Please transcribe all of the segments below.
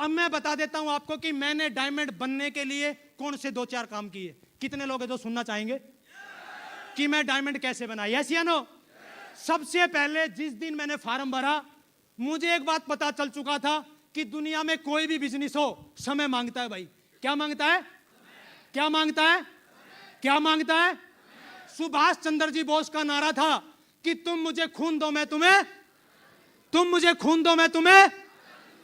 अब मैं बता देता हूं आपको कि मैंने डायमंड बनने के लिए कौन से 2-4 काम किए। कितने लोग हैं जो सुनना चाहेंगे कि मैं डायमंड कैसे बना? यस या नो? सबसे पहले जिस दिन मैंने फॉर्म भरा, मुझे एक बात पता चल चुका था कि दुनिया में कोई भी बिजनेस हो, समय मांगता है भाई। क्या मांगता है? क्या मांगता है? क्या मांगता है? सुभाष चंद्र जी बोस का नारा था कि तुम मुझे खून दो मैं तुम्हें, तुम मुझे खून दो मैं तुम्हें।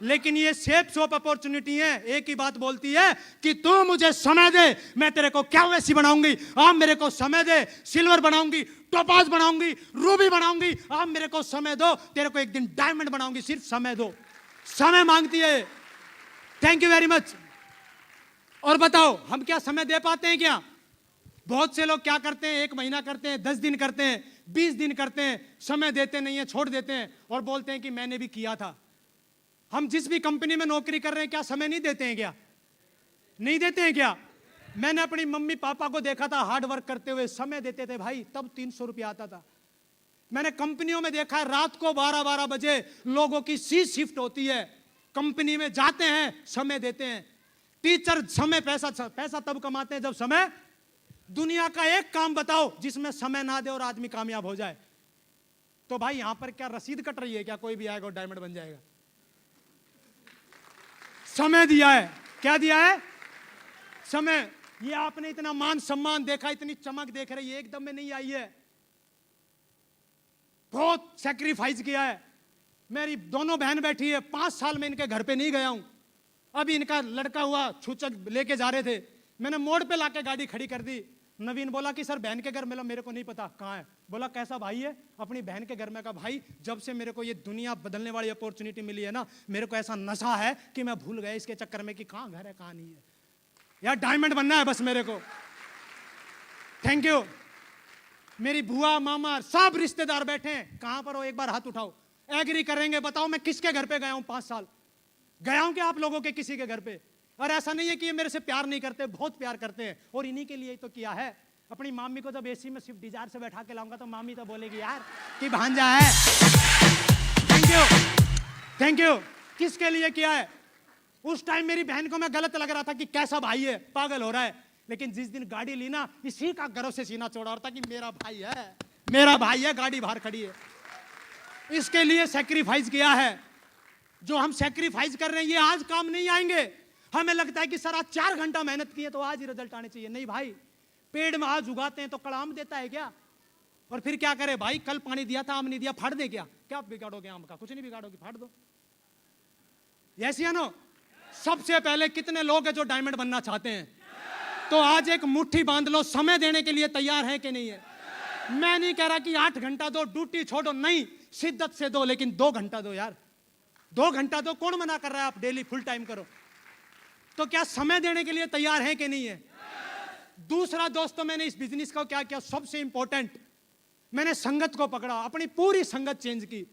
लेकिन ये शेप्स ऑफ अपॉर्चुनिटी है, एक ही बात बोलती है कि तू मुझे समय दे, मैं तेरे को क्या वैसी बनाऊंगी। आप मेरे को समय दे, सिल्वर बनाऊंगी, टोपाज बनाऊंगी, रूबी बनाऊंगी। आप मेरे को समय दो, तेरे को एक दिन डायमंड बनाऊंगी, सिर्फ समय दो। समय मांगती है। Thank you very much. और बताओ हम क्या समय दे पाते हैं क्या? बहुत से लोग क्या करते हैं, 1 महीना करते हैं, 10 दिन करते हैं, 20 दिन करते हैं, समय देते नहीं है, छोड़ देते हैं और बोलते हैं कि मैंने भी किया था। हम जिस भी कंपनी में नौकरी कर रहे हैं, क्या समय नहीं देते हैं क्या? नहीं देते हैं क्या? मैंने अपनी मम्मी पापा को देखा था हार्ड वर्क करते हुए, समय देते थे भाई, तब 300 रुपया आता था। मैंने कंपनियों में देखा है रात को 12-12 बजे लोगों की सी शिफ्ट होती है, कंपनी में जाते हैं, समय देते हैं। टीचर समय पैसा तब कमाते हैं जब समय। दुनिया का एक काम बताओ जिसमें समय ना दे और आदमी कामयाब हो जाए। तो भाई यहां पर क्या रसीद कट रही है क्या? कोई भी आएगा और डायमंड बन जाएगा? समय दिया है। क्या दिया है? समय। ये आपने इतना मान सम्मान देखा, इतनी चमक देख रही है, एकदम में नहीं आई है। बहुत सैक्रिफाइस किया है। मेरी दोनों बहन बैठी है, 5 साल में इनके घर पे नहीं गया हूं। अभी इनका लड़का हुआ, छूचक लेके जा रहे थे, मैंने मोड़ पे लाके गाड़ी खड़ी कर दी। नवीन बोला कि सर बहन के घर, मिला मेरे को नहीं पता कहाँ है। बोला कैसा भाई है? अपनी बहन के घर में। कहा भाई जब से मेरे को ये दुनिया बदलने वाली अपॉर्चुनिटी मिली है ना, मेरे को ऐसा नशा है कि मैं भूल गया इसके चक्कर में कि कहाँ घर है कहाँ नहीं है। यार डायमंड बनना है बस मेरे को। Thank you. मेरी बुआ मामा सब रिश्तेदार बैठे हैं, कहां पर हो एक बार हाथ उठाओ। एग्री करेंगे, बताओ मैं किसके घर पे गया हूं 5 साल? गया हूं कि आप लोगों के किसी के घर पे? और ऐसा नहीं है कि ये मेरे से प्यार नहीं करते, बहुत प्यार करते हैं, और इन्हीं के लिए तो किया है। अपनी मामी को जब एसी में स्विफ्ट डिजायर से बैठा के लाऊंगा तो मामी तो बोलेगी यार कि भांजा है। Thank you, thank you. किसके लिए किया है? उस टाइम मेरी बहन को मैं गलत लग रहा था कि कैसा भाई है, पागल हो रहा है। लेकिन जिस दिन गाड़ी ली ना, इसी का गर्व से सीना चौड़ा था कि मेरा भाई है, मेरा भाई है, गाड़ी बाहर खड़ी है। इसके लिए सैक्रिफाइस किया है। जो हम सैक्रिफाइस कर रहे हैं ये आज काम नहीं आएंगे। हमें लगता है कि सर आज 4 घंटा मेहनत की है तो आज ही रिजल्ट आने चाहिए। नहीं भाई, पेड़ में आज उगाते हैं तो कल आम देता है क्या? और फिर क्या करे भाई, कल पानी दिया था आम नहीं दिया, फाड़ दे क्या? क्या बिगाड़ोगे आम का? कुछ नहीं बिगाड़ोगे, फाड़ दो। यस या नो? सबसे पहले कितने लोग हैं जो डायमंड बनना चाहते हैं? तो आज एक मुट्ठी बांध लो, समय देने के लिए तैयार है कि नहीं है? मैं नहीं कह रहा कि 8 घंटा दो, ड्यूटी छोड़ो, नहीं, शिद्दत से दो, लेकिन 2 घंटा दो यार, 2 घंटा दो। कौन मना कर रहा है? आप डेली फुल टाइम करो। तो क्या समय देने के लिए तैयार है कि नहीं है? दूसरा दोस्तों, मैंने इस बिजनेस का क्या किया, सबसे इंपॉर्टेंट, मैंने संगत को पकड़ा, अपनी पूरी संगत चेंज की।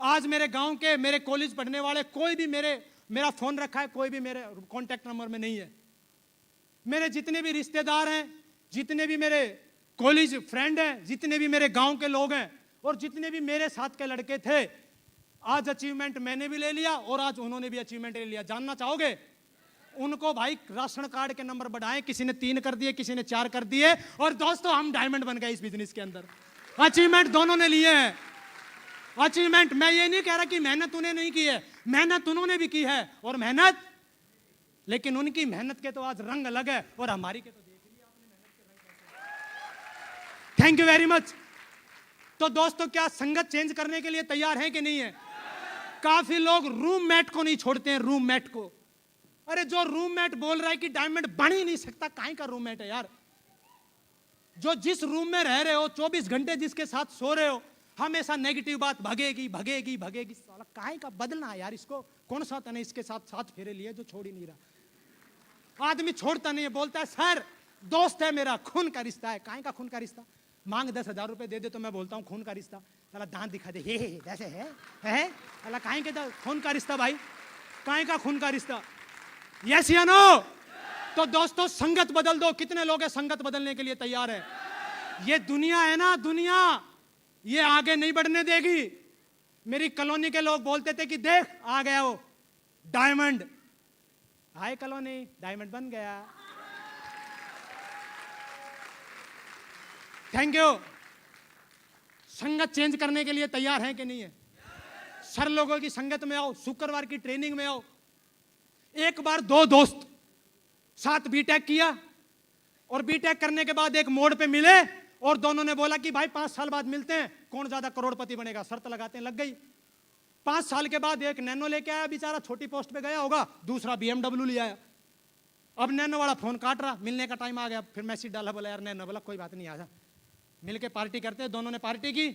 आज मेरे गांव के, मेरे कॉलेज पढ़ने वाले कोई भी मेरा फोन रखा है, कोई भी मेरे कॉन्टैक्ट नंबर में नहीं है। मेरे जितने भी रिश्तेदार हैं, जितने भी मेरे कॉलेज फ्रेंड हैं, जितने भी मेरे गांव के लोग हैं, और जितने भी मेरे साथ के लड़के थे, आज अचीवमेंट मैंने भी ले लिया और आज उन्होंने भी अचीवमेंट ले लिया। जानना चाहोगे? उनको भाई राशन कार्ड के नंबर बढ़ाए, किसी ने 3 कर दिए, किसी ने 4 कर दिए, और दोस्तों हम डायमंड बन गए इस बिजनेस के अंदर। अचीवमेंट दोनों ने लिए हैं। अचीवमेंट, मैं ये नहीं कह रहा कि मेहनत उन्हें नहीं की है, मेहनत उन्होंने भी की है, और मेहनत, लेकिन उनकी मेहनत के तो आज रंग अलग है और हमारी के तो देख लिया आपने मेहनत के रंग। Thank you very much. तो दोस्तों क्या संगत चेंज करने के लिए तैयार हैं कि नहीं है? काफी लोग रूममेट को नहीं छोड़ते हैं, रूममेट को। अरे जो रूममेट बोल रहा है कि डायमंड बन ही नहीं सकता, काहे का रूममेट है यार? जो जिस रूम में रह रहे हो, 24 घंटे जिसके साथ सो रहे हो, हमेशा नेगेटिव बात भगेगी भगेगी भगेगी, साला काहे का बदलना है यार इसको? कौन सा था इसके साथ फेरे लिए जो छोड़ ही नहीं रहा। आदमी छोड़ता नहीं है, बोलता है सर दोस्त है मेरा, खून का रिश्ता है। काहे का खून का रिश्ता? मांग 10,000 रुपए दे दे तो मैं बोलता हूँ खून का रिश्ता। साला दांत दिखा दे, हे वैसे है साला, काहे के खून का रिश्ता भाई? काहे का खून का रिश्ता? यस या नो? तो दोस्तों संगत बदल दो। कितने लोग हैं संगत बदलने के लिए तैयार है? ये दुनिया है ना, दुनिया ये आगे नहीं बढ़ने देगी। मेरी कॉलोनी के लोग बोलते थे कि देख आ गया वो डायमंड, हाय कॉलोनी, डायमंड बन गया। Thank you. संगत चेंज करने के लिए तैयार हैं कि नहीं है? सर लोगों की संगत में आओ, शुक्रवार की ट्रेनिंग में आओ। एक बार दो दोस्त साथ बीटेक किया और बीटेक करने के बाद एक मोड़ पे मिले और दोनों ने बोला कि भाई 5 साल बाद मिलते हैं, कौन ज्यादा करोड़पति बनेगा, शर्त लगाते हैं, लग गई। 5 साल के बाद एक नैनो लेके आया बेचारा, छोटी पोस्ट पे गया होगा, दूसरा BMW ले आया। अब नैनो वाला फोन काट रहा, मिलने का टाइम आ गया, फिर मैसेज डाला, बोला यार नैनो, बोला कोई बात नहीं, आ जा, मिल के पार्टी करते हैं। दोनों ने पार्टी की,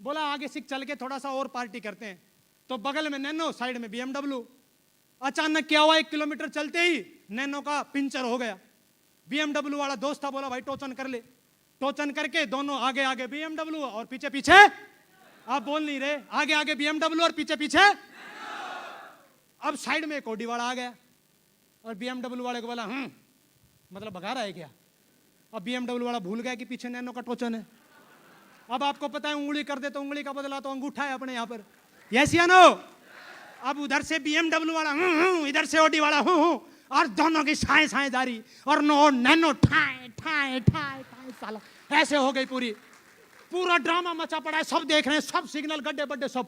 बोला आगे से चल के थोड़ा सा और पार्टी करते हैं। तो बगल में नैनो, साइड में BMW। अचानक क्या हुआ, 1 किलोमीटर चलते ही नैनो का पंचर हो गया। BMW वाला दोस्त था, बोला भाई टोचन कर ले। टोचन करके दोनों आगे आगे BMW और पीछे पीछे, आप बोल नहीं रहे, आगे आगे BMW और पीछे पीछे। अब साइड में एक ऑडी वाला आ गया और BMW वाले को बोला मतलब भगा रहा है क्या? अब BMW वाला भूल गया कि पीछे नैनो का टोचन है। अब आपको पता है उंगली कर दे तो उंगली का बदला तो अंगूठा है अपने यहाँ पर, यस या नो? अब उधर से BMW वाला इधर से ऑडी वाला और दोनों की साए साए जारी और नैनो ठाए ठाए ठाए ठाए, साला ऐसे हो गई पूरा ड्रामा मचा पड़ा है। सब देख रहे हैं, सब सिग्नल गड्ढे बड्ढे सब।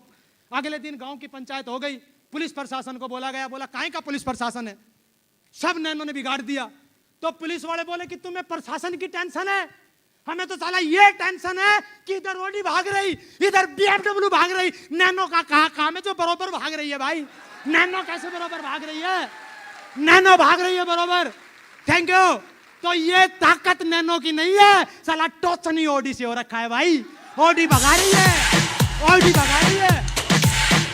अगले दिन गांव की पंचायत हो गई, पुलिस प्रशासन को बोला गया। बोला काहे का पुलिस प्रशासन है, सब नैनो ने बिगाड़ दिया। तो पुलिस वाले बोले कि तुम्हें प्रशासन की टेंशन है, हमें तो साला ये टेंशन है कि इधर ऑडी भाग रही, इधर BMW भाग रही, नैनो का कहा काम है जो बरोबर भाग रही है। भाई नैनो कैसे बरोबर भाग रही है? नैनो भाग रही है बरोबर। Thank you. तो ये ताकत नैनो की नहीं है, साला टोचन ही ऑडी से हो रखा है। भाई ऑडी भगा रही है, ऑडी भगा रही है।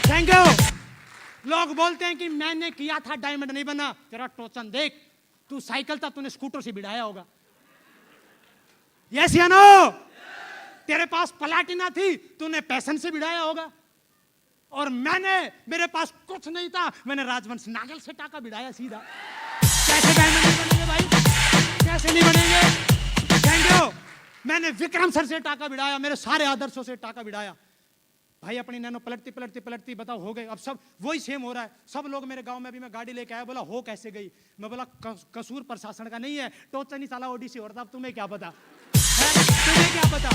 Thank you. लोग बोलते हैं कि मैंने किया था, डायमंड नहीं बना। तेरा टोचन देख, तू साइकिल था, तूने स्कूटर से भिड़ाया होगा, यस या नो? तेरे पास प्लाटिना थी, तूने पैशन से भिड़ाया होगा। और मेरे पास कुछ नहीं था, मैंने राजवंश नागल से टाका भिड़ाया सीधा। कैसे डायमंड नहीं बनेंगे भाई? कैसे नहीं बनेंगे? Thank you. मैंने विक्रम सर से टाका भिड़ाया, मेरे सारे आदर्शों से टाका भिड़ाया। भाई अपनी नैनो पलटती पलटती पलटती बताओ हो गए। अब सब वही सेम हो रहा है। सब लोग मेरे गांव में, अभी मैं गाड़ी लेके आया, बोला हो कैसे गई? मैं बोला कसूर प्रशासन का नहीं है, टोचन ही साला ऑडी से हो रहा था। अब तुम्हें क्या पता, तुम्हें क्या पता?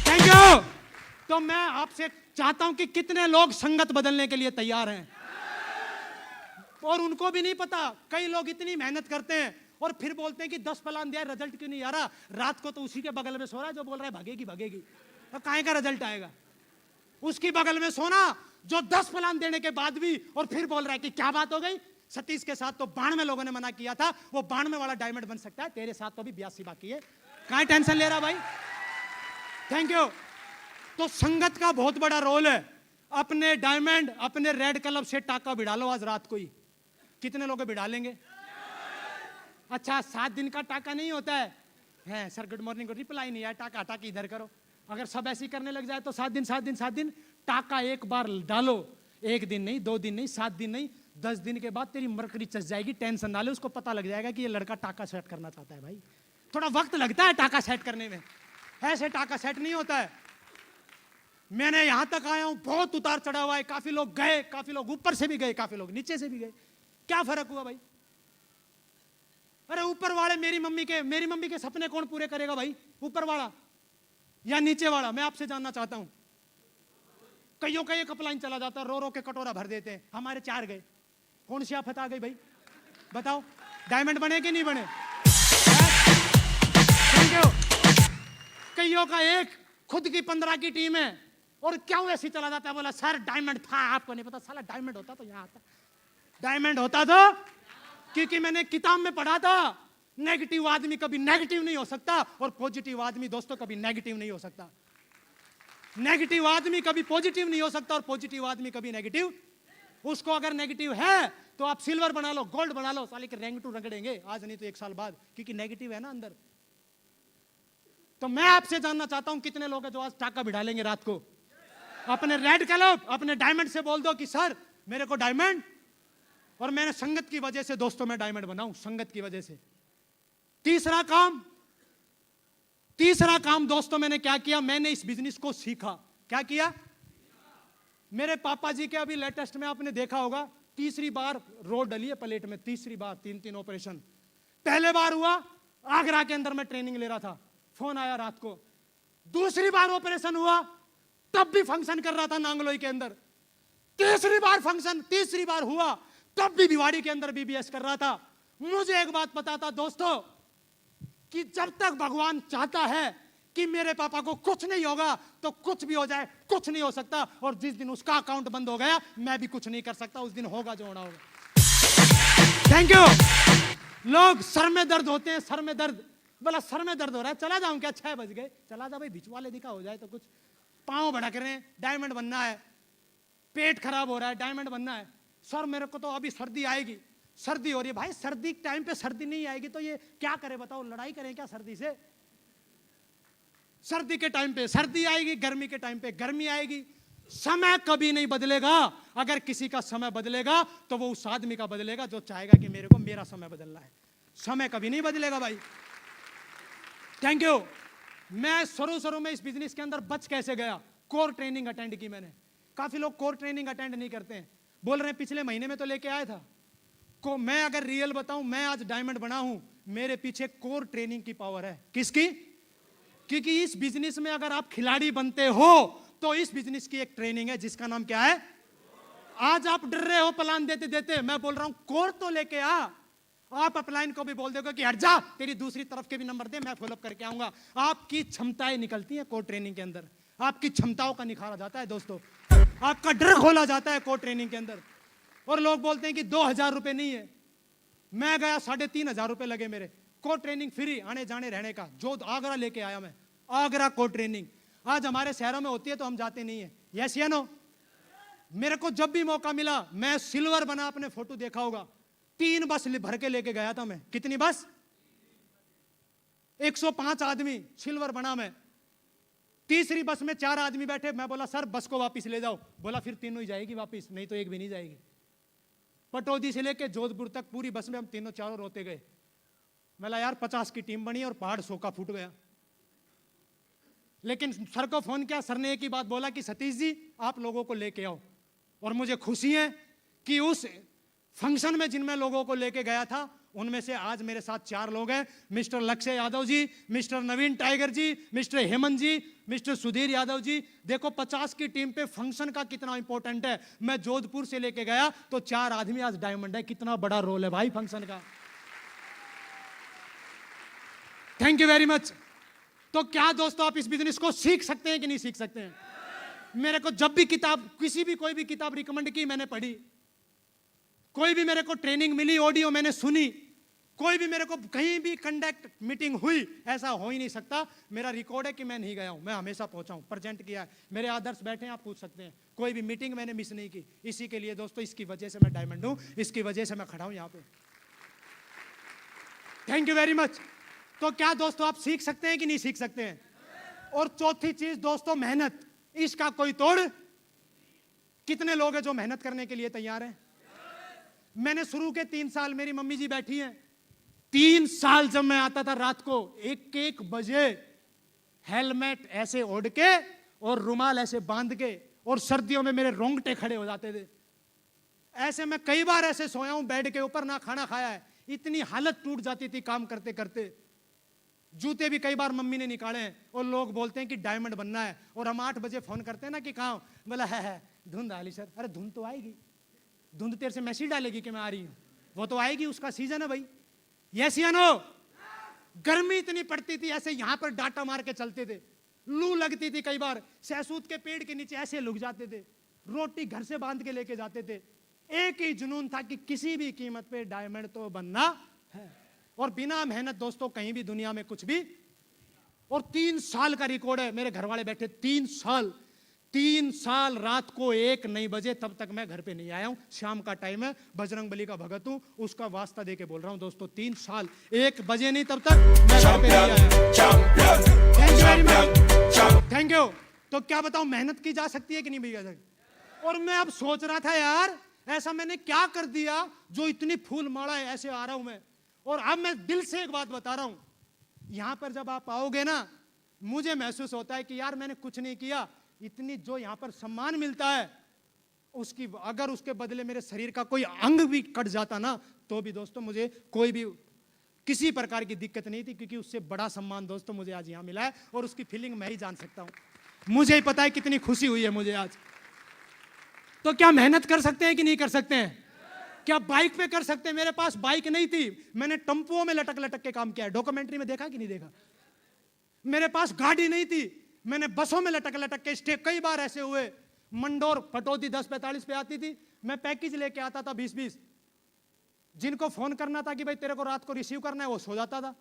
Thank you. तो मैं आपसे चाहता हूं कि कितने लोग संगत बदलने के लिए तैयार हैं? और उनको भी नहीं पता। कई लोग इतनी मेहनत करते हैं और फिर बोलते हैं कि 10 प्लान दिया, रिजल्ट क्यों नहीं आ रहा? रात को तो उसी के बगल में सो रहा है जो बोल रहा है भागेगी भागेगी, तो काहे का रिजल्ट आएगा? उसकी बगल में सोना जो 10 प्लान देने के बाद भी और फिर बोल रहा है कि क्या बात हो गई। सतीश के साथ तो 92 लोगों ने मना किया था, वो 92 वाला डायमंड बन सकता है, तेरे साथ तो भी 82 बाकी है। काहे टेंशन ले रहा भाई? Thank you. तो संगत का बहुत बड़ा रोल है। अपने डायमंड, अपने रेड क्लब से टाका भिड़ा लो आज रात को ही। कितने लोग भिड़ा लेंगे? अच्छा 7 दिन का टाका नहीं होता है सर, गुड मॉर्निंग को रिप्लाई नहीं आया, टाका हटा के इधर करो। अगर सब ऐसे ही करने लग जाए तो 7 दिन 7 दिन 7 दिन टाका एक बार डालो। 1 दिन नहीं, 2 दिन नहीं, 7 दिन नहीं, 10 दिन के बाद तेरी मरकरी चस जाएगी। टेंशन ना ले, उसको पता लग जाएगा कि ये लड़का टाका सेट करना चाहता है। भाई थोड़ा वक्त लगता है टाका सेट करने में, ऐसे टाका सेट नहीं होता है। मैंने यहां तक आया हूं, बहुत उतार चढ़ा हुआ है। काफी लोग गए, काफी लोग ऊपर से भी गए, काफी लोग नीचे से भी गए। क्या फर्क हुआ भाई? अरे ऊपर वाले मेरी मम्मी के सपने कौन पूरे करेगा भाई? ऊपर वाला या नीचे वाला? मैं आपसे जानना चाहता हूं। कईयों का एक अपलाइन चला जाता है, रो रो के कटोरा भर देते हैं। हमारे 4 गए, कौन सी आफत आ गई भाई? बताओ, डायमंड बने कि नहीं बने? कईयों का एक, खुद की 15 की टीम है और क्यों ऐसी चला जाता है? बोला सर डायमंड था, आपको नहीं पता। साला डायमंड होता तो यहाँ आता, डायमंड होता तो, क्योंकि मैंने किताब में पढ़ा था नेगेटिव आदमी कभी नेगेटिव नहीं हो सकता और पॉजिटिव आदमी दोस्तों कभी नेगेटिव नहीं हो सकता। नेगेटिव आदमी कभी पॉजिटिव नहीं हो सकता और पॉजिटिव आदमी कभी नेगेटिव। उसको अगर नेगेटिव है तो आप सिल्वर बना लो, गोल्ड बना लो, साले के रैंक टू रगड़ेंगे आज नहीं तो 1 साल बाद, क्योंकि नेगेटिव है ना अंदर। तो मैं आपसे जानना चाहता हूं कितने लोग हैं जो आज टाका भिड़ा लेंगे रात को? अपने रेड क्लब, अपने डायमंड से बोल दो कि सर मेरे को डायमंड, और मैंने संगत की वजह से दोस्तों मैं डायमंड बनाऊं, संगत की वजह से। तीसरा काम दोस्तों मैंने क्या किया? मैंने इस बिजनेस को सीखा। क्या किया? मेरे पापा जी के अभी लेटेस्ट में आपने देखा होगा तीसरी बार रोड डली है प्लेट में, तीसरी बार, 3 ऑपरेशन। पहले बार हुआ आगरा के अंदर, मैं ट्रेनिंग ले रहा था, फोन आया रात को। दूसरी बार ऑपरेशन हुआ, तब भी फंक्शन कर रहा था नांगलोई के अंदर। तीसरी बार हुआ, तब भी भिवाड़ी के अंदर बीबीएस कर रहा था। मुझे एक बात पता था दोस्तों, कि जब तक भगवान चाहता है कि मेरे पापा को कुछ नहीं होगा, तो कुछ भी हो जाए, कुछ नहीं हो सकता। और जिस दिन उसका अकाउंट बंद हो गया, मैं भी कुछ नहीं कर सकता, उस दिन होगा जो होना होगा। Thank you. लोग सर में दर्द होते हैं, सर में दर्द, बोला सर में दर्द हो रहा है, चला जाऊं क्या, 6 बज गए, चला जा भाई, बीच वाले दिखा हो जाए तो कुछ। पांव भड़क रहे हैं, डायमंड बनना है, पेट खराब हो रहा है, डायमंड बनना है। सर मेरे को तो अभी सर्दी आएगी, सर्दी हो रही है। भाई सर्दी के टाइम पे सर्दी नहीं आएगी तो ये क्या करे बताओ, लड़ाई करें क्या सर्दी से? सर्दी के टाइम पे सर्दी आएगी, गर्मी के टाइम पे गर्मी आएगी। समय कभी नहीं बदलेगा। अगर किसी का समय बदलेगा तो वो उस आदमी का बदलेगा जो चाहेगा कि मेरे को मेरा समय बदलना है। समय कभी नहीं बदलेगा भाई। Thank you. मैं शुरू में इस बिजनेस के अंदर बच कैसे गया, कोर ट्रेनिंग अटेंड की मैंने। काफी लोग कोर ट्रेनिंग अटेंड नहीं करते हैं, बोल रहे हैं पिछले महीने में तो लेके आया था को। मैं अगर रियल बताऊं, मैं आज डायमंड बना हूं, मेरे पीछे कोर ट्रेनिंग की पावर है। किसकी? क्योंकि इस बिजनेस में अगर आप खिलाड़ी बनते हो तो इस बिजनेस की एक ट्रेनिंग है जिसका नाम क्या है? आज आप डर रहे हो प्लान देते देते, मैं बोल रहा हूं कोर तो लेके आ। आप अपलाइन को भी बोल दोगे कि हट जा, तेरी दूसरी तरफ के भी नंबर दे, मैं फॉलोअप करके आऊंगा। आपकी क्षमताएं निकलती हैं कोर ट्रेनिंग के अंदर, आपकी क्षमताओं का निखारा जाता है दोस्तों, आपका डर खोला जाता है कोर ट्रेनिंग के अंदर। और लोग बोलते हैं कि 2000 रुपए नहीं है, मैं गया 3500 रुपए लगे मेरे। कोर ट्रेनिंग फ्री, आने जाने रहने का, जो आगरा लेके आया मैं, आगरा कोर ट्रेनिंग। आज हमारे शहरों में होती है तो हम जाते नहीं है, यस या नो? मेरे को जब भी मौका मिला, मैं सिल्वर बना, अपने फोटो देखा होगा, 3 बस भर के लेके गया था मैं। कितनी बस? 105 आदमी, सिल्वर बना मैं। तीसरी बस में 4 आदमी बैठे, मैं बोला सर बस को वापस ले जाओ। बोला फिर तीनों ही जाएगी वापस, नहीं तो एक भी नहीं जाएगी। पटौदी से लेके जोधपुर तक पूरी बस में हम तीनों चारों रोते गए। बोला यार 50 की टीम बनी और पहाड़ 100 का फूट गया। लेकिन सर को फोन किया, सर ने एक ही बात बोला कि सतीश जी आप लोगों को लेके आओ। और मुझे खुशी है कि उस फंक्शन में जिनमें लोगों को लेके गया था, उनमें से आज मेरे साथ 4 लोग हैं। मिस्टर लक्ष्य यादव जी, मिस्टर नवीन टाइगर जी, मिस्टर हेमंत जी, मिस्टर सुधीर यादव जी। देखो 50 की टीम पे फंक्शन का कितना इंपॉर्टेंट है। मैं जोधपुर से लेके गया तो 4 आदमी आज डायमंड है। कितना बड़ा रोल है भाई फंक्शन का। Thank you very much. तो क्या दोस्तों आप इस बिजनेस को सीख सकते हैं कि नहीं सीख सकते हैं? मेरे को जब भी किताब, किसी भी कोई भी किताब रिकमेंड की, मैंने पढ़ी। कोई भी मेरे को ट्रेनिंग मिली, ऑडियो मैंने सुनी, कोई भी मेरे को कहीं भी कंडक्ट मीटिंग हुई, ऐसा हो ही नहीं सकता। मेरा रिकॉर्ड है कि मैं नहीं गया हूं, मैं हमेशा पहुंचा हूं, प्रेजेंट किया है। मेरे आदर्श बैठे हैं, आप पूछ सकते हैं। कोई भी मीटिंग मैंने मिस नहीं की। इसी के लिए दोस्तों, इसकी वजह से मैं डायमंड हूं, इसकी वजह से मैं खड़ा हूं यहां पे। Thank you very much. तो क्या दोस्तों आप सीख सकते हैं कि नहीं सीख सकते हैं? और चौथी चीज दोस्तों, मेहनत, इसका कोई तोड़। कितने लोग हैं जो मेहनत करने के लिए तैयार हैं? मैंने शुरू के 3 साल, मेरी मम्मी जी बैठी हैं, 3 साल जब मैं आता था रात को 1-1 बजे, हेलमेट ऐसे ओढ़ के और रुमाल ऐसे बांध के, और सर्दियों में मेरे रोंगटे खड़े हो जाते थे। ऐसे मैं कई बार ऐसे सोया हूं बेड के ऊपर, ना खाना खाया है, इतनी हालत टूट जाती थी काम करते करते। जूते भी कई बार मम्मी ने निकाले हैं। और लोग बोलते हैं कि डायमंड बनना है, और हम 8 बजे फोन करते हैं ना कि कहाँ, बोला है धुंध आली सर। अरे धुंध तो आएगी, धुंध तेरे से मैसेज डालेगी कि मैं आ रही हूं, वो तो आएगी, उसका सीजन है भाई। यस या नो? गर्मी इतनी पड़ती थी, ऐसे यहां पर डाटा मार के चलते थे, लू लगती थी, कई बार सहसूत के पेड़ के नीचे ऐसे लुक जाते थे, रोटी घर से बांध के लेके जाते थे। एक ही जुनून था कि किसी भी कीमत पे डायमंड तो बनना है। और बिना मेहनत दोस्तों कहीं भी दुनिया में कुछ भी। और 3 साल का रिकॉर्ड है, मेरे घर वाले बैठे 3 साल रात को 1 नहीं बजे, तब तक मैं घर पे नहीं आया हूं। शाम का टाइम है, बजरंग बली का भगत हूं, उसका वास्ता दे के बोल रहा हूं दोस्तों, 3 साल 1 बजे नहीं, तब तक मैं घर पे नहीं आया। Thank you. तो क्या बताऊं, मेहनत की जा सकती है कि नहीं भी जा सकती? और मैं अब सोच रहा था यार, ऐसा मैंने क्या कर दिया जो इतनी फूल माला है, ऐसे आ रहा हूं मैं। और अब मैं दिल से एक बात बता रहा हूं, यहां पर जब आप आओगे ना, मुझे महसूस होता है कि यार मैंने कुछ नहीं किया। इतनी जो यहां पर सम्मान मिलता है, उसकी अगर उसके बदले मेरे शरीर का कोई अंग भी कट जाता ना, तो भी दोस्तों मुझे कोई भी किसी प्रकार की दिक्कत नहीं थी, क्योंकि उससे बड़ा सम्मान दोस्तों मुझे आज यहां मिला है, और उसकी फीलिंग मैं ही जान सकता हूं। मुझे ही पता है कितनी खुशी हुई है मुझे आज। तो क्या मेहनत कर सकते हैं कि नहीं कर सकते हैं? क्या बाइक पे कर सकते हैं? मेरे पास बाइक नहीं थी, मैंने टेम्पुओं में लटक लटक के काम किया है, डॉक्यूमेंट्री में देखा कि नहीं देखा? मेरे पास गाड़ी नहीं थी, मैंने बसों में लटक लटक के स्टे, कई बार ऐसे हुए, मंडोर पटौदी 10:45 पे आती थी, मैं पैकेज लेके आता था 20-20, जिनको फोन करना था कि भाई तेरे को रात को रिसीव करना है, वो सो जाता था,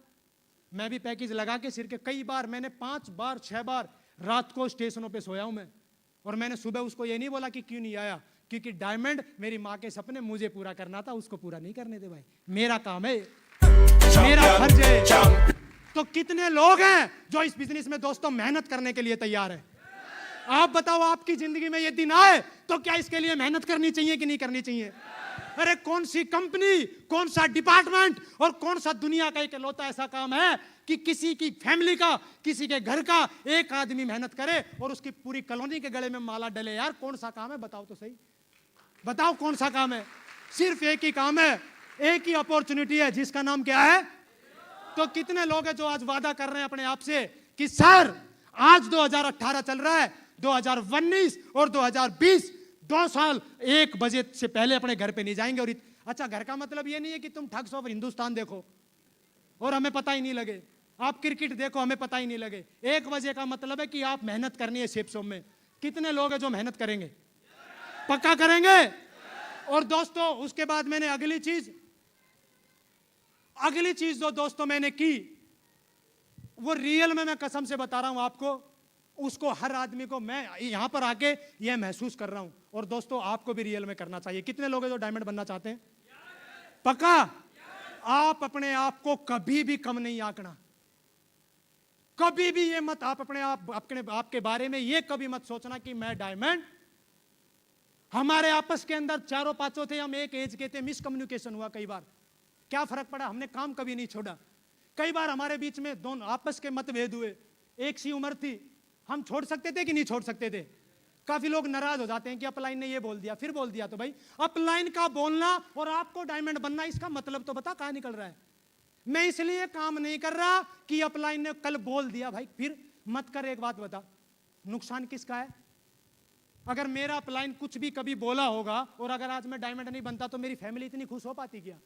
मैं भी पैकेज लगा के सिर के, कई बार मैंने 5 बार 6 बार रात को स्टेशनों पे सोया हूं मैं। और मैंने सुबह उसको ये नहीं बोला कि क्यों नहीं आया, क्योंकि डायमंड मेरी माँ के सपने मुझे पूरा करना था, उसको पूरा नहीं करने दे भाई, मेरा काम है, मेरा फर्ज है। तो कितने लोग हैं जो इस बिजनेस में दोस्तों मेहनत करने के लिए तैयार है? आप बताओ, आपकी जिंदगी में ये दिन आए तो क्या इसके लिए मेहनत करनी चाहिए कि नहीं करनी चाहिए? अरे कौन सी कंपनी, कौन सा डिपार्टमेंट और कौन सा दुनिया का इकलौता ऐसा काम है कि किसी की फैमिली का, किसी के घर का एक आदमी मेहनत करे और उसकी पूरी कॉलोनी के गले में माला डले? यार कौन सा काम है, बताओ तो सही, बताओ कौन सा काम है? सिर्फ एक ही काम है, एक ही अपॉर्चुनिटी है, जिसका नाम क्या है? तो कितने लोग हैं जो आज वादा कर रहे हैं अपने आप से कि सर आज 2018 चल रहा है, 2019 और 2020 2 साल 1 बजे से पहले अपने घर पे नहीं जाएंगे। और अच्छा, घर का मतलब ये नहीं है कि तुम ठग्स ऑफ हिंदुस्तान देखो और हमें पता ही नहीं लगे, आप क्रिकेट देखो हमें पता ही नहीं लगे। 1 बजे का मतलब है कि आप मेहनत करनी है सेप शॉप में। कितने लोग हैं जो मेहनत करेंगे? पक्का करेंगे? और दोस्तों उसके बाद मैंने अगली चीज जो दोस्तों मैंने की, वो रियल में मैं कसम से बता रहा हूं आपको, उसको हर आदमी को मैं यहां पर आके यह महसूस कर रहा हूं, और दोस्तों आपको भी रियल में करना चाहिए। कितने लोग हैं जो डायमंड बनना चाहते हैं? पक्का? आप अपने आप को कभी भी कम नहीं आंकना, कभी भी ये मत, आप अपने आपके बारे में ये कभी मत सोचना कि मैं डायमंड। हमारे आपस के अंदर 4-5 थे, हम एक एज के थे, मिसकम्युनिकेशन हुआ कई बार, क्या फर्क पड़ा, हमने काम कभी नहीं छोड़ा। कई बार हमारे बीच में दोनों आपस के मतभेद हुए, एक सी उम्र थी, हम छोड़ सकते थे कि नहीं छोड़ सकते थे? काफी लोग नाराज हो जाते हैं कि अपलाइन ने ये बोल दिया, फिर बोल दिया। तो भाई अपलाइन का बोलना और आपको डायमंड बनना, इसका मतलब तो बता कहां निकल रहा है? मैं इसलिए काम नहीं कर रहा कि अपलाइन ने कल बोल दिया, भाई फिर मत कर। एक बात बता, नुकसान किसका है? अगर मेरा अपलाइन कुछ भी कभी बोला होगा और अगर आज मैं डायमंड नहीं बनता तो मेरी फैमिली इतनी खुश हो पाती क्या?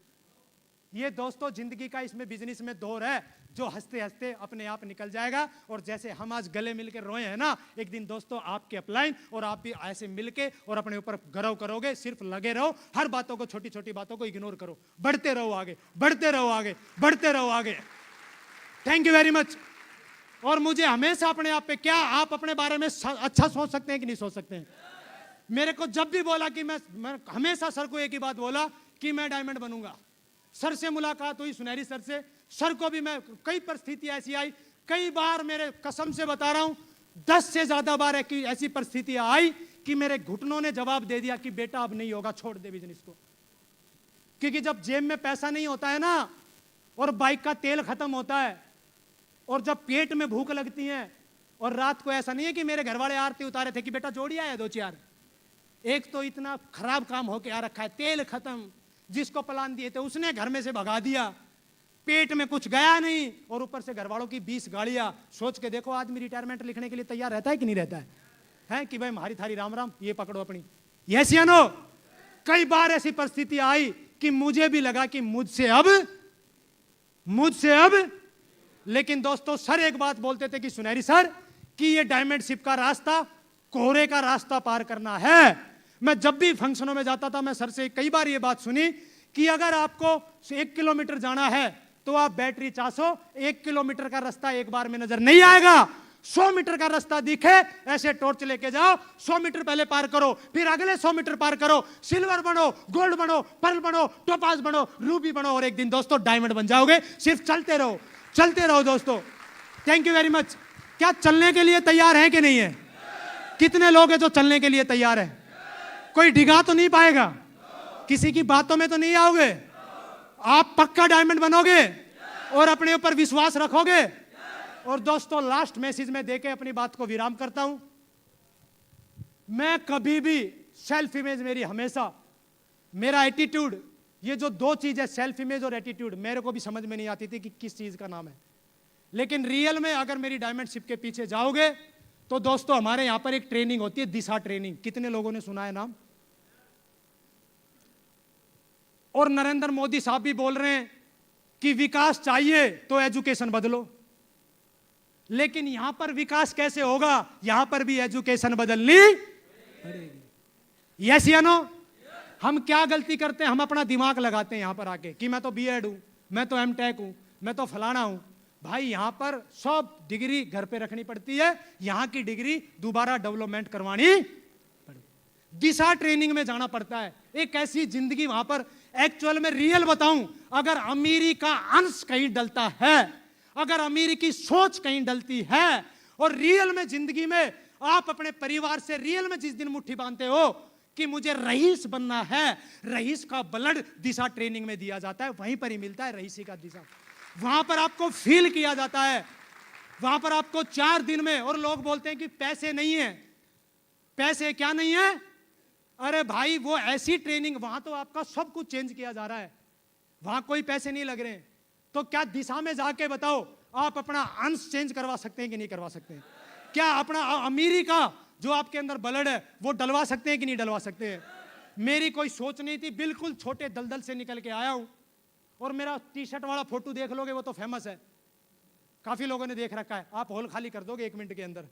ये दोस्तों जिंदगी का इसमें बिजनेस में दौर है जो हंसते हंसते अपने आप निकल जाएगा। और जैसे हम आज गले मिलकर रोए हैं ना, एक दिन दोस्तों आपके अपलाइन और आप भी ऐसे मिलके और अपने ऊपर गर्व करोगे। सिर्फ लगे रहो, हर बातों को, छोटी छोटी बातों को इग्नोर करो, बढ़ते रहो आगे, बढ़ते रहो आगे, बढ़ते रहो आगे। Thank you very much. और मुझे हमेशा अपने आप पे, क्या आप अपने बारे में अच्छा सोच सकते हैं कि नहीं सोच सकते हैं? मेरे को जब भी बोला कि मैं हमेशा सर को एक ही बात बोला कि मैं डायमंड बनूंगा। सर से मुलाकात हुई, सुनहरी सर से, सर को भी मैं, कई परिस्थितियां ऐसी आई, कई बार मेरे कसम से बता रहा हूं 10 से ज्यादा बार ऐसी परिस्थितियां आई कि मेरे घुटनों ने जवाब दे दिया कि बेटा अब नहीं होगा, छोड़ दे बिजनेस को। क्योंकि जब जेब में पैसा नहीं होता है ना, और बाइक का तेल खत्म होता है, और जब पेट में भूख लगती है, और रात को ऐसा नहीं है कि मेरे घर वाले आरती उतारे थे कि बेटा जोड़ी आया 2-4, एक तो इतना खराब काम होके आ रखा है, तेल खत्म, जिसको प्लान दिए थे उसने घर में से भगा दिया, पेट में कुछ गया नहीं, और ऊपर से घर वालों की 20 गाड़ियां। सोच के देखो आदमी रिटायरमेंट लिखने के लिए तैयार रहता है कि नहीं रहता है कि भाई हमारी थारी राम राम, ये पकड़ो अपनी। यस या नो? कई बार ऐसी परिस्थिति आई कि मुझे भी लगा कि मुझसे अब। लेकिन दोस्तों सर एक बात बोलते थे कि सुनहरी सर, कि ये डायमंड शिप का रास्ता कोहरे का रास्ता पार करना है। मैं जब भी फंक्शनों में जाता था, मैं सर से कई बार ये बात सुनी कि अगर आपको 1 किलोमीटर जाना है तो आप बैटरी 400, 1 किलोमीटर का रास्ता एक बार में नजर नहीं आएगा। 100 मीटर का रास्ता दिखे, ऐसे टॉर्च लेके जाओ, 100 मीटर पहले पार करो, फिर अगले 100 मीटर पार करो, सिल्वर बनो, गोल्ड बनो, पर्ल बनो, टोपाज बनो, रूबी बनो, और एक दिन दोस्तों डायमंड बन जाओगे। सिर्फ चलते रहो, चलते रहो दोस्तों। Thank you very much. क्या चलने के लिए तैयार हैं कि नहीं है? कितने लोग हैं जो चलने के लिए तैयार है? कोई डिगा तो नहीं पाएगा, किसी की बातों में तो नहीं आओगे, आप पक्का डायमंड बनोगे और अपने ऊपर विश्वास रखोगे। और दोस्तों लास्ट मैसेज में देके अपनी बात को विराम करता हूं। मैं कभी भी सेल्फ इमेज मेरी हमेशा, मेरा एटीट्यूड, ये जो दो चीज है सेल्फ इमेज और एटीट्यूड, मेरे को भी समझ में नहीं आती थी कि किस चीज का नाम है। लेकिन रियल में अगर मेरी डायमंडशिप के पीछे जाओगे तो दोस्तों हमारे यहां पर एक ट्रेनिंग होती है, दिशा ट्रेनिंग। कितने लोगों ने सुना है नाम? और नरेंद्र मोदी साहब भी बोल रहे हैं कि विकास चाहिए तो एजुकेशन बदलो। लेकिन यहां पर विकास कैसे होगा? यहां पर भी एजुकेशन बदलनी पड़ेगी। यस या नो? हम क्या गलती करते हैं? हम अपना दिमाग लगाते हैं यहां पर आके कि मैं तो बीएड हूं, मैं तो एमटेक हूं, मैं तो फलाना हूं। भाई यहां पर सब डिग्री घर पे रखनी पड़ती है, यहां की डिग्री दोबारा डेवलपमेंट करवानी पड़ेगी। दिशा ट्रेनिंग में जाना पड़ता है। एक ऐसी जिंदगी वहां पर एक्चुअल में रियल बताऊं, अगर अमीरी का अंश कहीं डलता है, अगर अमीरी की सोच कहीं डलती है और रियल में जिंदगी में आप अपने परिवार से रियल में जिस दिन मुट्ठी बांधते हो कि मुझे रईस बनना है, रईस का ब्लड दिशा ट्रेनिंग में दिया जाता है, वहीं पर ही मिलता है रईसी का दिशा। वहां पर आपको फील किया जाता है, वहां पर आपको 4 दिन में। और लोग बोलते हैं कि पैसे नहीं है। पैसे क्या नहीं है? अरे भाई वो ऐसी ट्रेनिंग, वहां तो आपका सब कुछ चेंज किया जा रहा है, वहां कोई पैसे नहीं लग रहे हैं। तो क्या दिशा में जाके बताओ आप अपना अंश चेंज करवा सकते हैं कि नहीं करवा सकते हैं? क्या अपना अमीरी का जो आपके अंदर ब्लड है वो डलवा सकते हैं कि नहीं डलवा सकते हैं? मेरी कोई सोच नहीं थी, बिल्कुल छोटे दलदल से निकल के आया हूं। और मेरा टी शर्ट वाला फोटो देख लोगे, वो तो फेमस है, काफी लोगों ने देख रखा है। आप हॉल खाली कर दोगे 1 मिनट के अंदर।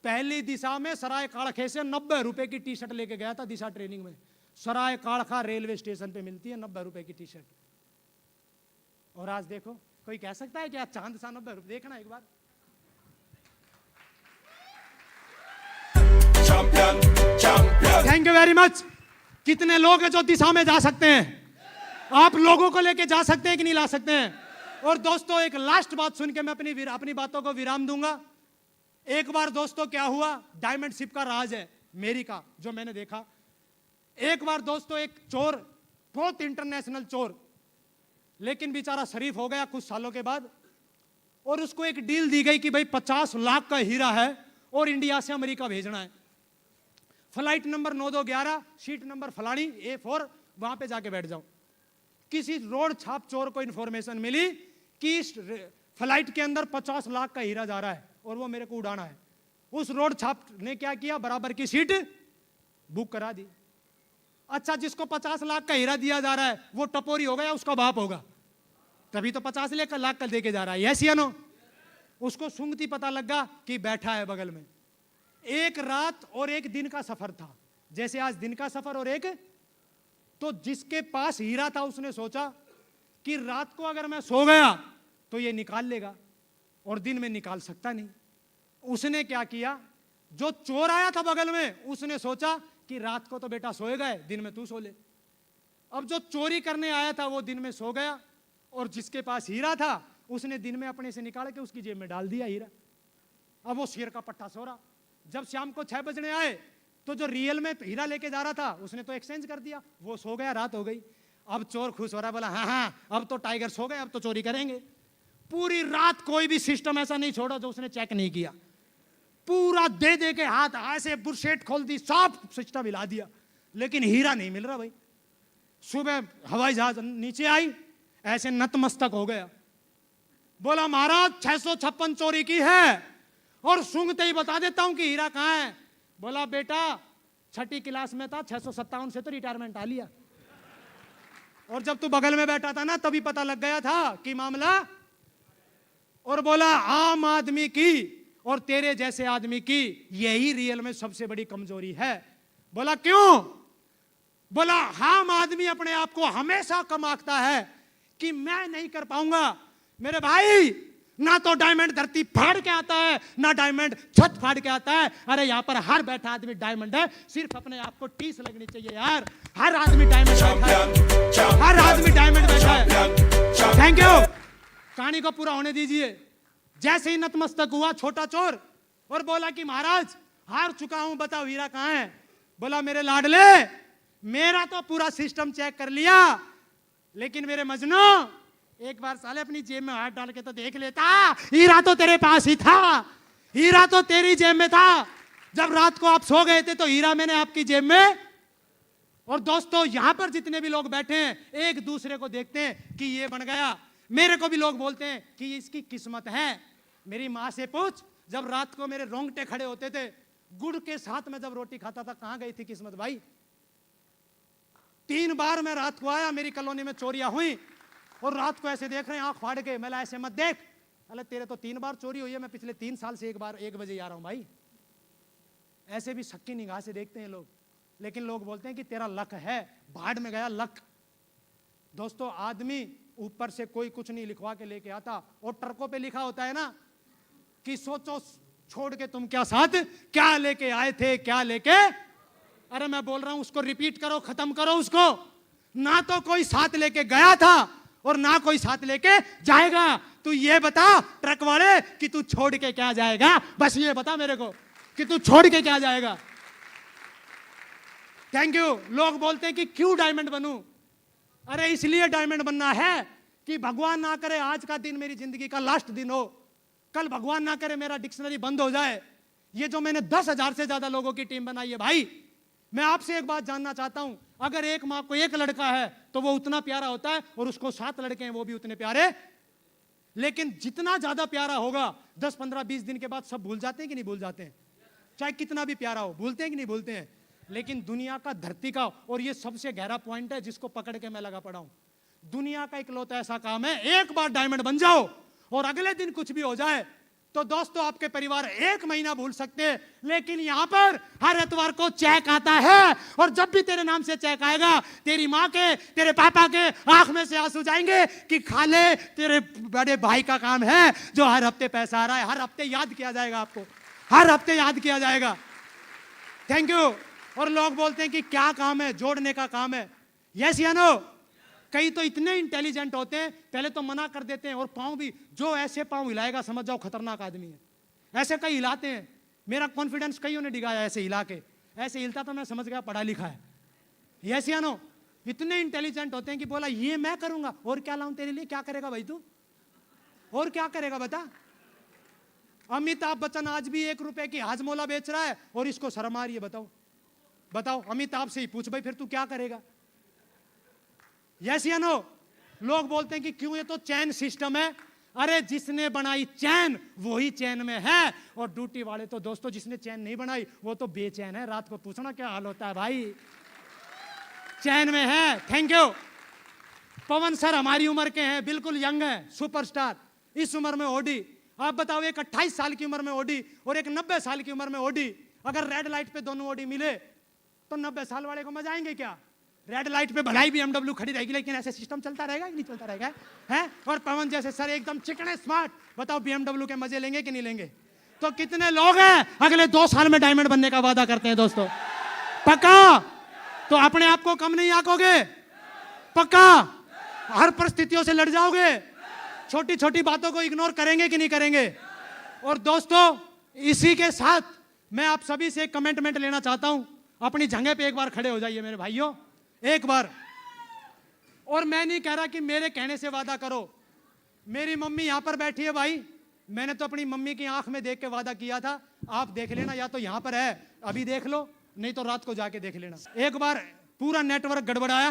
पहली दिशा में सराय काड़खे से 90 रुपए की टी शर्ट लेके गया था दिशा ट्रेनिंग में। सराय काड़खा रेलवे स्टेशन पे मिलती है 90 रुपए की टी शर्ट। और आज देखो, कोई कह सकता है कि आज चांद सा 90 रुपए? देखना एक बार। Thank you very much. कितने लोग हैं जो दिशा में जा सकते हैं? आप लोगों को लेके जा सकते हैं कि नहीं ला सकते हैं? और दोस्तों एक लास्ट बात सुन के मैं अपनी बातों को विराम दूंगा। एक बार दोस्तों क्या हुआ, डायमंडशिप का राज है मेरी का जो मैंने देखा। एक बार दोस्तों एक चोर, बहुत इंटरनेशनल चोर, लेकिन बेचारा शरीफ हो गया कुछ सालों के बाद, और उसको एक डील दी गई कि भाई 50 लाख का हीरा है और इंडिया से अमेरिका भेजना है। फ्लाइट नंबर 9211, सीट नंबर फलानी A4, वहां पे जाके बैठ जाओ। किसी रोड छाप चोर को इंफॉर्मेशन मिली कि इस फ्लाइट के अंदर 50 लाख का हीरा जा रहा है और वो मेरे को उड़ाना है। उस रोड छाप ने क्या किया, बराबर की सीट बुक करा दी। अच्छा, जिसको 50 लाख का हीरा दिया जा रहा है वो टपोरी होगा या उसका बाप होगा? तभी तो 50 लाख का देके जा रहा है। यस या नो? उसको सूंघती पता लगा कि बैठा है बगल में। एक रात और एक दिन का सफर था, जैसे आज दिन का सफर और एक। तो जिसके पास हीरा था उसने सोचा कि रात को अगर मैं सो गया तो ये निकाल लेगा और दिन में निकाल सकता नहीं। उसने क्या किया, जो चोर आया था बगल में उसने सोचा कि रात को तो बेटा सोएगा, दिन में तू सो ले। अब जो चोरी करने आया था वो दिन में सो गया और जिसके पास हीरा था उसने दिन में अपने से निकाल के उसकी जेब में डाल दिया हीरा। अब वो शेर का पट्टा सो रहा। जब शाम को 6 बजने आए तो जो रियल में हीरा लेके जा रहा था उसने तो एक्सचेंज कर दिया, वो सो गया, रात हो गई। अब चोर खुश हो रहा, बोला हाँ हाँ अब तो टाइगर सो गए, अब तो चोरी करेंगे। पूरी रात कोई भी सिस्टम ऐसा नहीं छोड़ा जो उसने चेक नहीं किया। पूरा दे दे के हाथ ऐसे बुरशेट खोल दी, सब सिस्टम हिला दिया, लेकिन हीरा नहीं मिल रहा भाई। सुबह हवाई जहाज नीचे आई, ऐसे नतमस्तक हो गया, बोला महाराज 656 चोरी की है और सूंघते ही बता देता हूं कि हीरा कहां है। बोला बेटा 6ठी क्लास में था, 657 से तो रिटायरमेंट आ लिया, और जब तू बगल में बैठा था ना तभी पता लग गया था कि मामला। और बोला आम आदमी की और तेरे जैसे आदमी की यही रियल में सबसे बड़ी कमजोरी है। बोला क्यों? बोला आम आदमी अपने आप को हमेशा कम आंकता है कि मैं नहीं कर पाऊंगा। मेरे भाई, ना तो डायमंड धरती फाड़ के आता है, ना डायमंड छत फाड़ के आता है। अरे यहाँ पर हर बैठा आदमी डायमंड है, सिर्फ अपने आप को टीस लगनी चाहिए यार। हर आदमी डायमंड बैठा है, हर आदमी डायमंड बैठा है। Thank you. कहानी को पूरा होने दीजिए। जैसे ही नतमस्तक हुआ छोटा चोर और बोला कि महाराज हार चुका हूं, बताओ हीरा कहां है। बोला मेरे लाडले, मेरा तो पूरा सिस्टम चेक कर लिया, लेकिन मेरे मजनू एक बार साले अपनी जेब में हाथ डाल के तो देख लेता, हीरा तो तेरे पास ही था, हीरा तो तेरी जेब में था। जब रात को आप सो गए थे तो हीरा मैंने आपकी जेब में। और दोस्तों यहां पर जितने भी लोग बैठे हैं एक दूसरे को देखते हैं कि ये बन गया। मेरे को भी लोग बोलते हैं कि इसकी किस्मत है। मेरी माँ से पूछ, जब रात को मेरे रोंगटे खड़े होते थे, गुड़ के साथ में जब रोटी खाता था, कहां गई थी किस्मत भाई। 3 बार मैं रात को आया, मेरी कॉलोनी में चोरियां हुई और रात को ऐसे देख रहे हैं आंख फाड़ के, मैं ऐसे मत देख। अरे तेरे तो 3 बार चोरी हुई है, मैं पिछले 3 साल से 1 बजे आ रहा हूं भाई। ऐसे भी शक्की निगाह से देखते हैं लोग। लेकिन लोग बोलते हैं कि तेरा लक है, भाड़ में गया लक। दोस्तों आदमी ऊपर से कोई कुछ नहीं लिखवा के लेके आता, और ट्रकों पे लिखा होता है ना कि सोचो छोड़ के तुम क्या साथ क्या लेके आए थे, क्या लेके। अरे मैं बोल रहा हूं उसको रिपीट करो, खत्म करो उसको। ना तो कोई साथ लेके गया था और ना कोई साथ लेके जाएगा। तू ये बता ट्रक वाले कि तू छोड़ के क्या जाएगा, बस ये बता मेरे को कि तू छोड़ के क्या जाएगा। Thank you. लोग बोलते हैं कि क्यों डायमंड बनूं। अरे इसलिए डायमंड बनना है कि भगवान ना करे आज का दिन मेरी जिंदगी का लास्ट दिन हो, कल भगवान ना करे मेरा डिक्शनरी बंद हो जाए। ये जो मैंने 10,000 से ज्यादा लोगों की टीम बनाई है भाई, मैं आपसे एक बात जानना चाहता हूं, अगर एक मां को 1 लड़का है तो वो उतना प्यारा होता है, और उसको 7 लड़के हैं वो भी उतने प्यारे। लेकिन जितना ज्यादा प्यारा होगा 10, 15, 20 दिन के बाद सब भूल जाते हैं कि नहीं भूल जाते हैं। चाहे कितना भी प्यारा हो, भूलते हैं कि नहीं भूलते हैं। लेकिन दुनिया का, धरती का, और ये सबसे गहरा पॉइंट है जिसको पकड़ के मैं लगा पड़ा हूं, दुनिया का इकलौता ऐसा काम है, एक बार डायमंड बन जाओ और अगले दिन कुछ भी हो जाए तो दोस्तों आपके परिवार 1 महीना भूल सकते हैं। लेकिन यहां पर हर एतवार को चेक आता है, और जब भी तेरे नाम से चेक आएगा, तेरी मां के, तेरे पापा के आंख में से आंसू जाएंगे कि खाले तेरे बड़े भाई का काम है जो हर हफ्ते पैसा आ रहा है। हर हफ्ते याद किया जाएगा आपको, हर हफ्ते याद किया जाएगा। Thank you. और लोग बोलते हैं कि क्या काम है, जोड़ने का काम है। यस या नो। कई तो इतने इंटेलिजेंट होते हैं, पहले तो मना कर देते हैं, और पांव भी, जो ऐसे पांव हिलाएगा समझ जाओ खतरनाक आदमी है। ऐसे कई हिलाते हैं, मेरा कॉन्फिडेंस कईयों ने डिगाया ऐसे हिला के। ऐसे हिलता तो मैं समझ गया पढ़ा लिखा है। यस या नो। इतने इंटेलिजेंट होते हैं कि बोला ये मैं करूंगा, और क्या लाऊं तेरे लिए, क्या करेगा भाई तू, और क्या करेगा बता। अमिताभ बच्चन आज भी 1 रुपए की हाजमोला बेच रहा है और इसको शर्म आ रही है। बताओ बताओ, अमिताभ से ही पूछ भाई फिर तू क्या करेगा। यस या नो। लोग बोलते हैं कि क्यों, ये तो चैन सिस्टम है। अरे जिसने बनाई चैन वही चैन में है, और ड्यूटी वाले तो दोस्तों जिसने चैन नहीं बनाई वो तो बेचैन है। रात को पूछना क्या हाल होता है भाई, चैन में है। Thank you. पवन सर हमारी उम्र के हैं, बिल्कुल यंग है, सुपरस्टार। इस उम्र में ओडी, आप बताओ, एक 28 साल की उम्र में ओडी और एक 90 साल की उम्र में ओडी, अगर रेड लाइट पे दोनों ओडी मिले तो 90 साल वाले को मजा आएंगे क्या। रेड लाइट पे भलाई BMW खड़ी रहेगी, लेकिन ऐसे सिस्टम चलता रहेगा कि नहीं चलता रहेगा, है। और पवन जैसे सर एकदम चिकने स्मार्ट, बताओ BMW के मजे लेंगे कि नहीं लेंगे। तो कितने लोग हैं अगले 2 साल में डायमंड बनने का वादा करते हैं दोस्तों, पक्का। तो अपने आप को कम नहीं आंकोगे, पक्का। हर परिस्थितियों से लड़ जाओगे, छोटी छोटी बातों को इग्नोर करेंगे कि नहीं करेंगे। और दोस्तों इसी के साथ मैं आप सभी से एक कमेंटमेंट लेना चाहता हूं, अपनी जगह पे एक बार खड़े हो जाइए मेरे भाइयों, एक बार। और मैं नहीं कह रहा कि मेरे कहने से वादा करो। मेरी मम्मी यहां पर बैठी है भाई, मैंने तो अपनी मम्मी की आंख में देख के वादा किया था। आप देख लेना, या तो यहां पर है अभी देख लो, नहीं तो रात को जाके देख लेना। एक बार पूरा नेटवर्क गड़बड़ाया,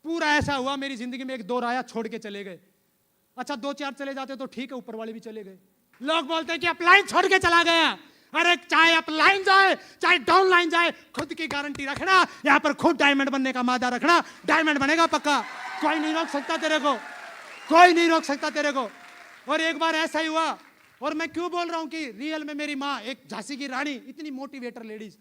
पूरा ऐसा हुआ मेरी जिंदगी में, 1 दौर आया छोड़ के चले गए। अच्छा 2-4 चले जाते तो ठीक है, ऊपर वाले भी चले गए। लोग बोलते हैं कि अपलाइन छोड़ के चला गया। अरे चाहे अपलाइन जाए चाहे डाउन लाइन जाए, खुद की गारंटी रखना, यहां पर खुद डायमंड बनने का मादा रखना, डायमंड बनेगा पक्का। कोई नहीं रोक सकता तेरे को, कोई नहीं रोक सकता तेरे को। और एक बार ऐसा ही हुआ, और मैं क्यों बोल रहा हूं कि रियल में मेरी माँ एक झांसी की रानी, इतनी मोटिवेटर लेडीज,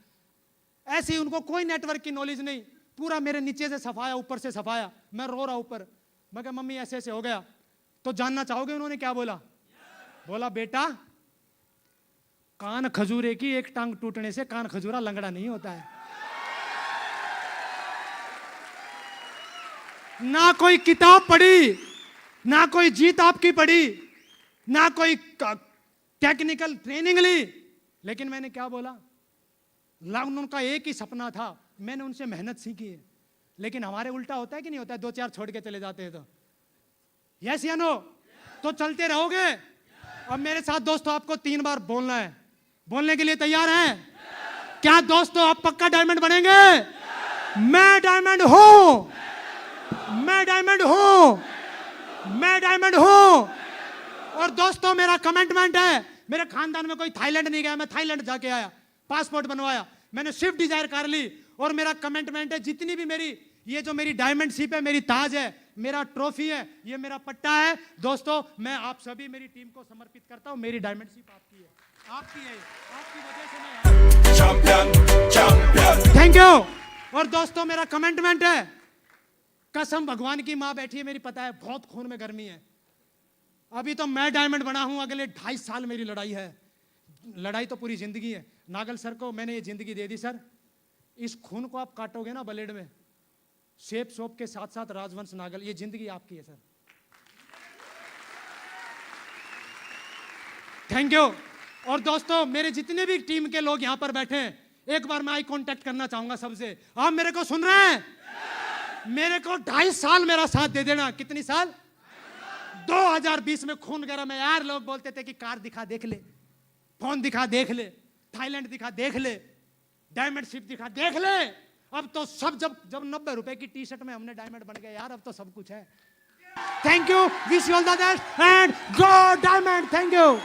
ऐसी उनको कोई नेटवर्क की नॉलेज नहीं, पूरा मेरे नीचे से सफाया ऊपर से सफाया। मैं रो रहा ऊपर, मैं कहा मम्मी ऐसे ऐसे हो गया। तो जानना चाहोगे उन्होंने क्या बोला। बोला बेटा कान खजूरे की एक टांग टूटने से कान खजूरा लंगड़ा नहीं होता है। ना कोई किताब पढ़ी, ना कोई जीत आपकी पढ़ी, ना कोई टेक्निकल ट्रेनिंग ली, लेकिन मैंने क्या बोला, उनका एक ही सपना था, मैंने उनसे मेहनत सीखी है। लेकिन हमारे उल्टा होता है कि नहीं होता है, 2-4 छोड़ के चले जाते हैं तो। यस या नो। तो चलते रहोगे। अब मेरे साथ दोस्तों आपको 3 बार बोलना है, बोलने के लिए तैयार हैं? क्या दोस्तों आप पक्का डायमंड बनेंगे? मैं डायमंड हूं, मैं डायमंड हूं, मैं डायमंड हूं। और दोस्तों मेरा कमिटमेंट है, मेरे खानदान में कोई थाईलैंड नहीं गया, मैं थाईलैंड जाके आया, पासपोर्ट बनवाया, मैंने स्विफ्ट डिजायर कार ली। और मेरा कमिटमेंट है, जितनी भी मेरी ये जो मेरी डायमंड शिप है, मेरी ताज है, मेरा ट्रॉफी है, ये मेरा पट्टा है, दोस्तों मैं आप सभी मेरी टीम को समर्पित करता हूं। मेरी डायमंड शिप आपकी है, आपकी है, आपकी वजह से मैं चैंपियन, चैंपियन। Thank you. और दोस्तों मेरा कमिटमेंट है, कसम भगवान की मां बैठी है मेरी, पता है बहुत खून में गर्मी है। अभी तो मैं डायमंड बना हूं, अगले 2.5 साल मेरी लड़ाई है। लड़ाई तो पूरी जिंदगी है। नागल सर को मैंने ये जिंदगी दे दी, सर इस खून को आप काटोगे ना ब्लेड में, शेप सोप के साथ साथ राजवंश नागल, ये जिंदगी आपकी है सर। Thank you. और दोस्तों मेरे जितने भी टीम के लोग यहां पर बैठे हैं, एक बार मैं आई कांटेक्ट करना चाहूंगा सबसे। आप मेरे को सुन रहे हैं? मेरे को 2.5 साल मेरा साथ दे देना। कितनी साल? 2020 में खून गरम है यार। लोग बोलते थे कि कार दिखा देख ले, फोन दिखा देख ले, थाईलैंड दिखा देख ले, डायमंड शिप दिखा देख ले। अब तो सब जब 90 रुपए की टी शर्ट में हमने डायमंड बन गए यार, अब तो सब कुछ है। Thank you, wish you all the best and go diamond. Thank you.